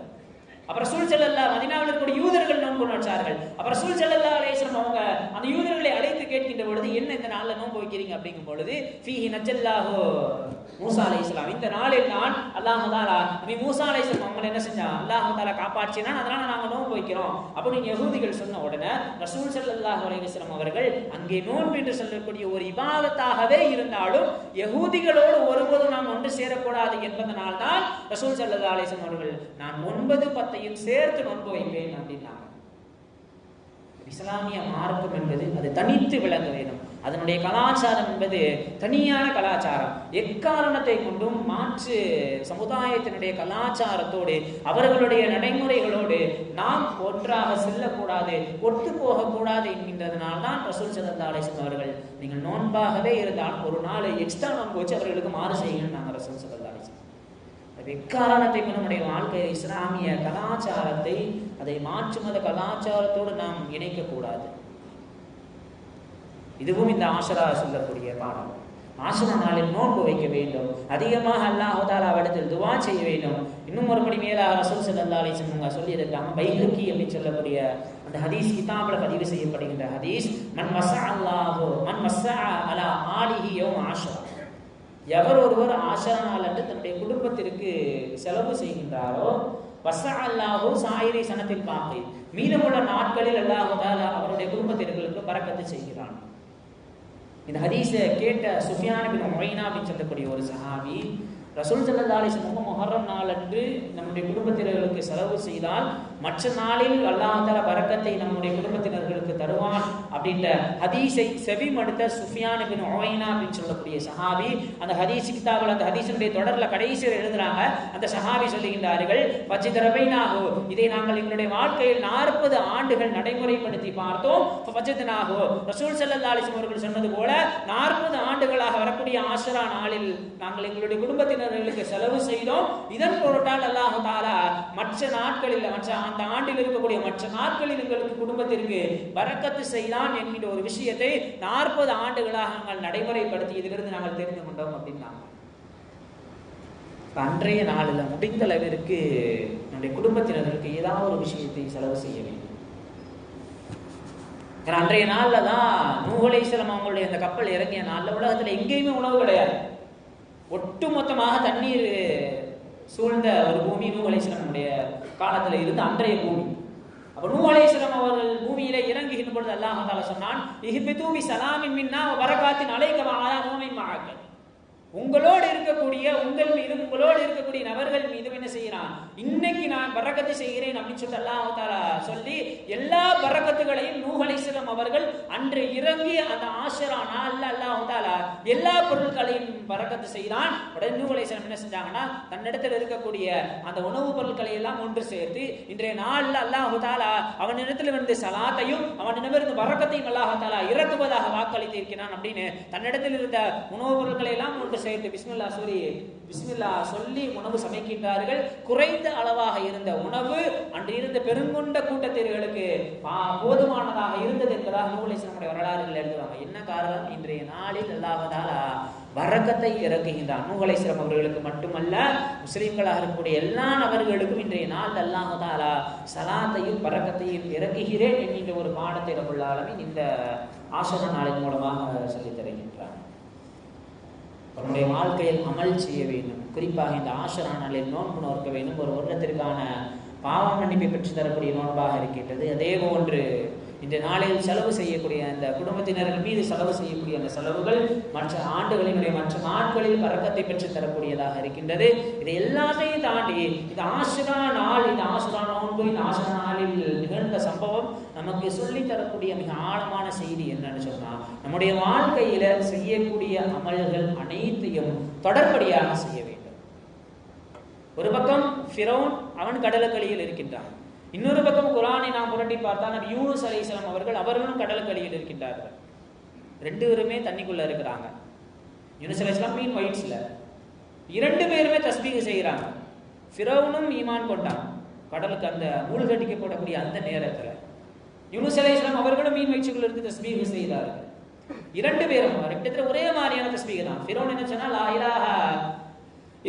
Speaker 1: அப்புறம் ரசூல் ஸல்லல்லாஹு மதீனாவில் இருக்கக்கூடிய யூதர்கள் நோன்பு நோற்றார்கள். அப்புறம் ரசூல் ஸல்லல்லாஹு அலைஹி வஸல்லம் அவங்க அந்த யூதர்களை அழைத்து கேட்கின்ற பொழுது, என்ன இந்த நாள்ல நோன்பு வைக்கிறீங்க அப்படிங்கும் பொழுது, ஃபீஹி நஜ்ஜல்லாஹு மூசா அலைஹிஸ்ஸலாம், இந்த நாளில் நான் அல்லாஹ் தஆலா நபி மூசா அலைஹிஸ்ஸலாம் அவங்களை என்ன செஞ்சான், அல்லாஹ் தஆலா காப்பாற்றினான், அதனால நாங்க நோன்பு வைக்கிறோம் அப்படின்னு யஹூதிகள் சொன்ன உடனே ரசூல் ஸல்லல்லாஹு அலைஹி வஸல்லம் அவர்கள் அங்கே நோன்பு என்று சொல்லக்கூடிய ஒரு இபாதத்தாகவே இருந்தாலும் யஹூதிகளோடு ஒருபோதும் நாம் ஒன்று சேரக்கூடாது என்பதனால் தான் ரசூல் ஸல்லல்லாஹு அலைஹி வஸல்லம் அவர்கள் நான் 9, 10 சேர்த்து நோன்பு வைப்பேன் அப்படின்னாங்க. இஸ்லாமிய மார்க்கம் என்பது அது தனித்து விளங்க வேண்டும். அதனுடைய கலாச்சாரம் என்பது தனியான கலாச்சாரம். எக்காரணத்தை கொண்டும் மாற்று சமுதாயத்தினுடைய கலாச்சாரத்தோடு அவர்களுடைய நடைமுறைகளோடு நாம் ஒன்றாக செல்லக்கூடாது, ஒட்டு போகக்கூடாது என்கின்றதுனால்தான் ரசூல் ஸல்லல்லாஹு அலைஹி வஸல்லம் அவர்கள் நீங்கள் நோன்பாகவே இருந்தால் ஒரு நாள் எக்ஸ்ட்ரா நோன்பு வச்சு அவர்களுக்கு மாறு செய்யணும் நாங்கள் ரசூல் ஸல்லல்லாஹு அலைஹி வஸல்லம். எக்காரணத்தை நம்முடைய வாழ்க்கை இஸ்லாமிய கலாச்சாரத்தை அதை மாற்று மத கலாச்சாரத்தோடு நாம் இணைக்கக்கூடாது. இதுவும் இந்த ஆஷரா சொல்லக்கூடிய பாடம். ஆஷரா நாளில் நோன்பு வைக்க வேண்டும், அதிகமாக அல்லாஹ் தஆலாவிடத்தில் துஆ செய்ய வேண்டும். இன்னும் ஒருபடி மேலாக ரசூல் ஸல்லல்லாஹு அலைஹி வஸல்லம் சொல்லியிருக்காங்க, பைஹக்கி அப்படின்னு சொல்லக்கூடிய அந்த ஹதீஸ் கிதாபில் பதிவு செய்யப்படுகின்ற ஹதீஸ், மன் மஸ்ஸஅ அலா ஆலிஹி யௌம ஆஷரா, எவர் ஒருவர் ஆஷரா நாள் அன்று தன்னுடைய குடும்பத்திற்கு செலவு செய்கின்றாரோ வஸஅல்லாஹு சாயிரி சனத்தில் பாக்கி, மீதமுள்ள நாட்களில் அல்லாஹ் தஆலா அவருடைய குடும்பத்தினர்களுக்கு பரக்கத்து செய்கிறான். இந்த ஹதீஸை கேட்ட சுஃபியான் இப்னு உமைனா அப்படின்னு சொல்லக்கூடிய ஒரு சஹாபி, ரசூல் ஸல்லல்லாஹு அலைஹி வஸல்லம் முஹர்ரம் நாள் அன்று நம்முடைய குடும்பத்தினர்களுக்கு செலவு செய்தால் மற்ற நாளில் அல்லாஹ் தஆலா பரக்கத்தை நம்முடைய குடும்பத்தினர்களுக்கு தருவான் அப்படின்ற ஹதீஸை செவிமடுத்த சுஃபியான் இப்னு உமைனா அப்படின்னு சொல்லக்கூடிய சஹாபி, அந்த ஹதீஸ் கிதாபில் அந்த ஹதீஸினுடைய தொடர்ல கடைசியில் எழுதுறாங்க. அந்த சஹாபி சொல்லுகின்றார்கள், வஜிதரபைனாஹு, இதை நாங்கள் எங்களுடைய வாழ்க்கையில் 40 ஆண்டுகள் நடைமுறைப்படுத்தி பார்த்தோம். வஜிதனாஹு, ரசூல் ஸல்லல்லாஹு அலைஹி வஸல்லம் அவர்கள் சொன்னது போல 40 ஆண்டுகளாக வரக்கூடிய ஆஷரா நாளில் நாங்கள் எங்களுடைய குடும்பத்தினர்களுக்கு செலவு செய்தோம். இதன் பொருட்டால் அல்லாஹ் தஆலா மற்ற நாட்களில், மற்ற அந்த ஆண்டில் இருக்கக்கூடிய மற்ற நாட்களில் எங்களுக்கு குடும்பத்திற்கு பரக்கத்து செய்தான் என்கிற ஒரு விஷயத்தை 40 ஆண்டுகளாக நாங்கள் நடைமுறைப்படுத்தியதிலிருந்து நாங்கள் தெரிந்து கொண்டோம் அப்படின்னாங்க. அன்றைய நாளில் முடிந்த அளவிற்கு நம்முடைய குடும்பத்தினர்களுக்கு ஏதாவது ஒரு விஷயத்தை செலவு செய்ய வேண்டும். அன்றைய நாளில் தான் நூஹ் அலைஹிஸ்ஸலாம் அவங்களுடைய அந்த கப்பல் இறங்கிய நாளில் உலகத்தில் எங்கேயுமே உணவு கிடையாது. ஒட்டுமொத்தமாக தண்ணீர் சூழ்ந்த ஒரு பூமி நூஹ் அலைஹிஸ்ஸலாமுடைய காலத்தில் இருந்து அன்றைய பூமி. அப்ப நூஹ் அலைஹிஸ்ஸலாம் அவர்கள் பூமியிலே இறங்குகின்ற பொழுது அல்லாஹ் தஆலா சொன்னான், இஹ்பிது பி ஸலாமின் மின்னா வ பரகாத்தின் அலைக வ அலா கௌமின் மஅக, உங்களோடு இருக்கக்கூடிய உங்கள் மீதும் உங்களோடு இருக்கக்கூடிய நபர்கள் மீதும் என்ன செய்யறான், இன்னைக்கு நான் பரக்கத்து செய்கிறேன் அப்படின்னு சொல்லி அல்லாஹ் தஆலா சொல்லி எல்லா பரக்கத்துகளையும் நூஹ் அலைஹிஸ்ஸலாம் அவர்கள் அன்று இறங்கி அந்த ஆஷரா நாள்ல அல்லாஹ் தஆலா எல்லா பொருட்களையும் பரக்கத்து செய்தான். உடனே நூஹ் அலைஹிஸ்ஸலாம் என்ன செஞ்சாங்கன்னா, தன்னிடத்தில் இருக்கக்கூடிய அந்த உணவுப் பொருட்களை எல்லாம் ஒன்று சேர்த்து இன்றைய நாள்ல அல்லாஹ் தஆலா அவனிடத்தில் இருந்து சலாத்தையும் அவனிடமிருந்து பரக்கத்தையும் அல்லாஹ் தஆலா இறக்குவதாக வாக்களித்து இருக்கிறான் அப்படின்னு தன்னிடத்தில் இருந்த உணவுப் பொருட்களை எல்லாம் ஒன்று சேர்த்து பிஸ்மில்லா சொல்லி உணவு சமைக்கின்றார்கள். குறைந்த அளவாக இருந்த உணவு அன்று இருந்த பெருங்கொண்ட கூட்டத்தினர்களுக்கு போதுமானதாக இருந்தது என்பதாக நூஹ் அலைஹிஸ்ஸலாமுடைய வரலாறுகள் எழுதுவாங்க. என்ன காரணம், இன்றைய நாளில் அல்லாஹ் தஆலா பரக்கத்தை இறக்குகின்றான். நூஹ் அலைஹிஸ்ஸலாம் அவர்களுக்கு மட்டுமல்ல, முஸ்லிம்களாக இருக்கக்கூடிய எல்லா நபர்களுக்கும் இன்றைய நாள் அல்லாஹ் தஆலா சலாத்தையும் பரக்கத்தையும் இறக்குகிறேன் என்கின்ற ஒரு பாடத்தை ரப்பல் ஆலமீன் இந்த ஆஷரா நாளின் மூலமாக சொல்லித் தருகின்றார். அவருடைய வாழ்க்கையில் அமல் செய்ய வேண்டும். குறிப்பாக இந்த ஆஷரா நாளில் நோன்பு நோக்க வேண்டும். ஒரு வருடத்திற்கான பாவ மன்னிப்பை பெற்று தரக்கூடிய நோன்பாக இருக்கின்றது. அதே போன்று இந்த நாளில் செலவு செய்யக்கூடிய அந்த குடும்பத்தினர்கள் மீது செலவு செய்யக்கூடிய அந்த செலவுகள் மற்ற ஆண்டுகளினுடைய மற்ற நாட்களில் பரக்கத்தை பெற்று தரக்கூடியதாக இருக்கின்றது. இதை எல்லாத்தையும் தாண்டி இந்த ஆஷரா நாள், இந்த ஆஷரா நோன்பு, இந்த ஆஷரா நாளில் நிகழ்ந்த சம்பவம் நமக்கு சொல்லி தரக்கூடிய மிக ஆழமான செய்தி என்னன்னு சொன்னா, நம்முடைய வாழ்க்கையில செய்யக்கூடிய அமல்கள் அனைத்தையும் தொடர்படியாக செய்ய வேண்டும். ஒரு பக்கம் ஃபிரௌன், அவன் கடலுக்கடியில் இருக்கின்றான். இன்னொரு பக்கம் குர்ஆனை நாம் புரட்டி பார்த்தால் நபி யூனுஸ் அலைஹிஸ்ஸலாம் அவர்களும் கடலுக்கடியில் இருக்கின்றார்கள். ரெண்டு பேருமே தண்ணிக்குள்ள இருக்கிறாங்க. யூனுஸ் அலைஹிஸ்ஸலாம் மீன் வயிற்றுல, இரண்டு பேருமே தஸ்பீஹ் செய்யறாங்க. ஃபிரௌனும் ஈமான் கொண்டான் கடலுக்கு அந்த மூழ்கடிக்கப்படக்கூடிய அந்த நேரத்துல. யூனுஸ் அலைஹிஸ்ஸலாம் அவர்களும் மீன் வயிற்றுக்குள்ள இருந்து தஸ்பீஹ் செய்தார்கள். இரண்டு பேரும் கிட்டத்தட்ட ஒரே மாதிரியான தஸ்பீஹ் தான். ஃபிரௌன் என்ன சொன்னா, லா இலாஹா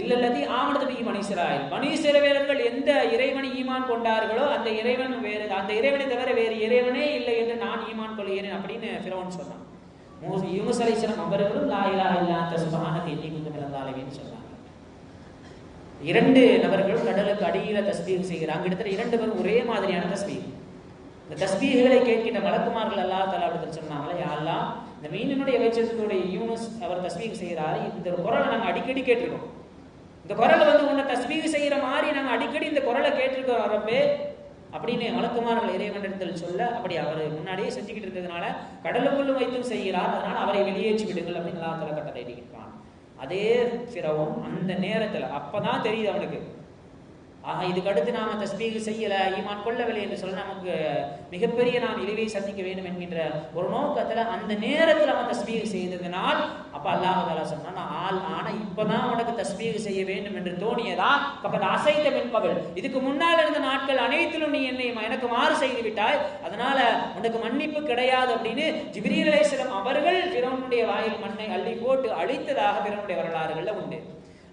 Speaker 1: இல்லல்லதி ஆமனத் பிஹி பனி இஸ்ராயீல், பனி இஸ்ரவேலர்கள் எந்த இறைவனை ஈமான் கொண்டார்களோ அந்த இறைவன் வேறு, அந்த இறைவனை தவிர வேறு இறைவனே இல்லை என்று நான் ஈமான் கொள்கிறேன் அப்படின்னு ஃபிரௌன் சொன்னான். யூனுஸ் அலைஹிஸ்ஸலாம் அவர்களும் லா இலாஹா இல்லா அன்த சுப்ஹானக இன்னி குன்து மினல் ஸாலிமீன் சொன்னாங்க. இரண்டு நபர்கள் கடலுக்கு அடியில தஸ்பீஹ் செய்கிறாங்க. கிட்டத்தட்ட இரண்டு பேரும் ஒரே மாதிரியான தஸ்பீஹ். இந்த தஸ்பீஹ்களை கேட்கின்ற மலக்குமார்கள் அல்லாஹ் தஆலா அப்படி சொன்னாங்களே, யா அல்லாஹ், இந்த மீனினுடைய வயிற்றினுடைய யூனுஸ் அவர் தஸ்பீஹ் செய்கிறாரு, இந்த குரலை நாங்கள் அடிக்கடி கேட்டிருக்கோம். இந்த குரலை உன்னை தஸ்பீஹ் செய்யற மாதிரி நாங்கள் அடிக்கடி இந்த குரலை கேட்டிருக்கோம் ரப்பே அப்படின்னு மலக்குமார்கள் இறைவனிடத்தில் சொல்ல, அப்படி அவர் முன்னாடியே செஞ்சுக்கிட்டு இருக்கிறதுனால கடலுக்குள்ளும் வைத்தும் செய்கிறார், அதனால அவரை வெளியேற்றி விடுங்கள் அப்படின்னு அல்லாஹ் தஆலா கட்டளை இடுகிறான். அதே ஃபிரௌன் அந்த நேரத்தில் அப்பதான் தெரியுது அவனுக்கு, ஆக இதுக்கு அடுத்து நாம தஸ்பீஹ் செய்யல, ஈமான் கொள்ளவில்லை என்று சொல்ல நமக்கு மிகப்பெரிய நாம் இழிவை சந்திக்க வேண்டும் என்கின்ற ஒரு நோக்கத்துல அந்த நேரத்தில் அவன் தஸ்பீஹ் செய்ததனால் அப்ப அல்லாஹ் தஆலா சொன்னான், ஆனா இப்பதான் உனக்கு தஸ்பீஹ் செய்ய வேண்டும் என்று தோணியதா, கபத் அஸைத மின் கபல், இதுக்கு முன்னால் இருந்த நாட்கள் அனைத்திலும் நீ எனக்கு மாறு செய்து விட்டாய், அதனால உனக்கு மன்னிப்பு கிடையாது அப்படின்னு ஜிப்ரீல் அலைஹிஸ்ஸலாம் அவர்கள் ஃபிரௌனுடைய வாயில் மண்ணை அள்ளி போட்டு அழித்ததாக ஃபிரௌனுடைய வரலாறுகள்ல உண்டு.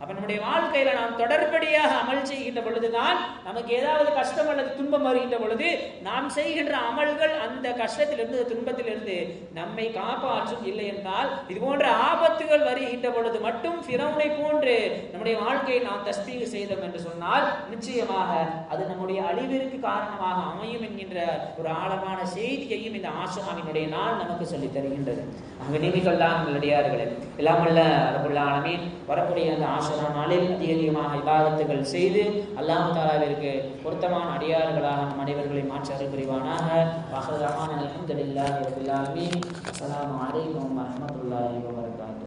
Speaker 1: அப்ப நம்முடைய வாழ்க்கையில நாம் தொடர்படியாக அமல் செய்கின்ற பொழுதுதான் நமக்கு ஏதாவது கஷ்டம் அல்லது துன்பம் வருகின்ற பொழுது நாம் செய்கின்ற அமல்கள் அந்த கஷ்டத்திலிருந்து துன்பத்திலிருந்து நம்மை காப்பாற்றும். இல்லை என்றால் இது போன்ற ஆபத்துகள் வருகின்ற பொழுது மட்டும் ஃபிரௌனை போன்று நம்முடைய வாழ்க்கையை நாம் தஸ்பீஹ் செய்தோம் என்று சொன்னால் நிச்சயமாக அது நம்முடைய அழிவிற்கு காரணமாக அமையும் என்கின்ற ஒரு ஆழமான செய்தியையும் இந்த ஆஷுராவினுடைய நாள் நமக்கு சொல்லித் தருகின்றது. ஆக நீதிகள்லாம் நல்லடியார்களே, எல்லாம் வல்ல ரப்புல் ஆலமீன் வரக்கூடிய அந்த ஆஷுரா நாளில் அதிகமாக இபாதத்துகள் செய்து அல்லாஹ் தஆலாவிற்கு பொருத்தமான அடியார்களாக நம் அனைவர்களை மாற்றி அருள் புரிவானாக. வஹ்ரு தஅவானா அல்ஹம்துலில்லாஹி ரப்பில் ஆலமீன். அஸ்ஸலாமு அலைக்கும் வரஹ்மத்துல்லாஹி வபரகாத்துஹு.